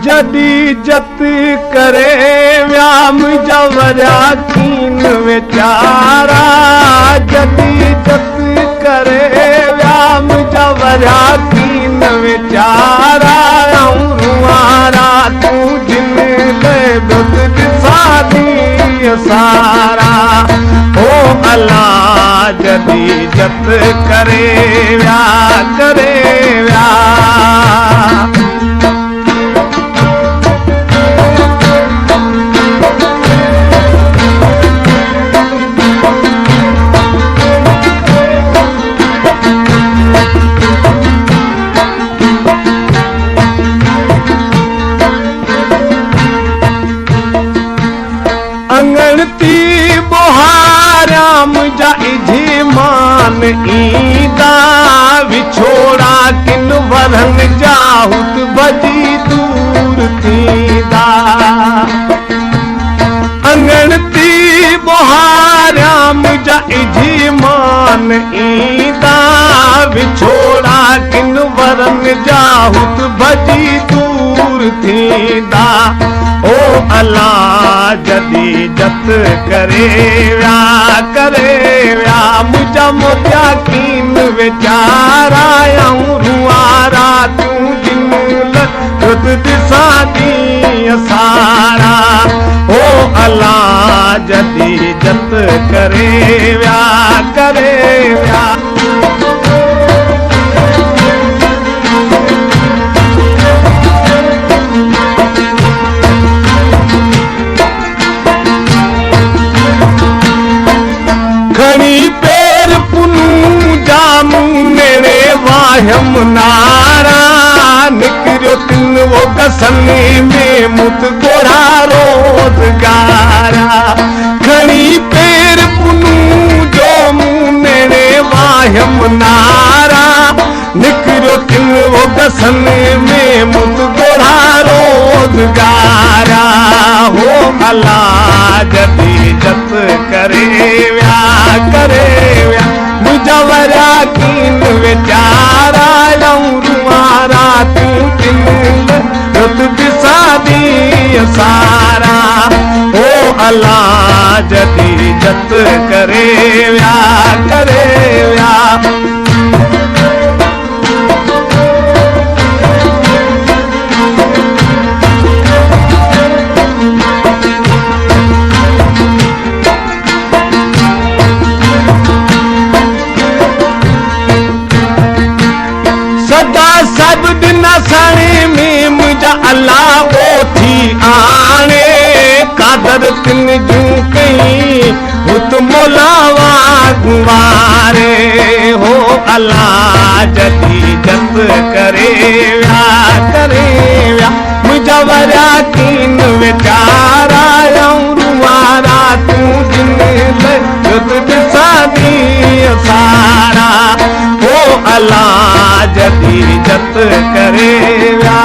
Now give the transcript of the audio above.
जदी जत करे व्याम जवरा कीन वेचारा। जदी जत करे व्याम जवरा कीन वेचारा। रुआरा तू जिन ले दुख सादी सारा। ओ अल्लाह जदी जत करे व्या करे व्या। अंगणती बोहाराम जाइजे मान ईदा। विछोड़ा किन वरन जाहुत भजी दूर थींदा। अंगणती बोहाराम जाइजे मान ईदा। विछोड़ा किन वरन जाहुत भजी दूर थींदा। ओ अल्लाह जदी जत करे व्या मुझा मोतिया कीन वेचारा। रुआरा तू जिन लुत दिसा दी सारा। ओ अल्लाह जदी जत करे व्या करे व्या। घणी पेर पुनू जामू मेरे वाहम नारा। निकरियो तिन वो कसने में मुत गोरा रोजगारा। घणी पेर पुनू जामू मेरे वाहम नारा। निकरियो तिन वो कसने में मुत गोरा रोजगारा। हो अल्लाह जदी जत करे व्या करे व्या मुजवरा कीन वेचारा। रुआरा तू जिन लुत दिसा दी सारा। ओ अल्लाह जदी जत करे व्या करे व्या। सदा सब दिन सणे में मुझा अल्लाह ओथी आने। कादर तिन जूं कई हुत मोलावा गुवारे। हो अल्लाह जदी जत करे व्या करे व्या मुझा वरा कीन वेचारा। रुआरा तू जिन लुत दिसा दी सारा। ओ अल्लाह जदी जत करे व्या।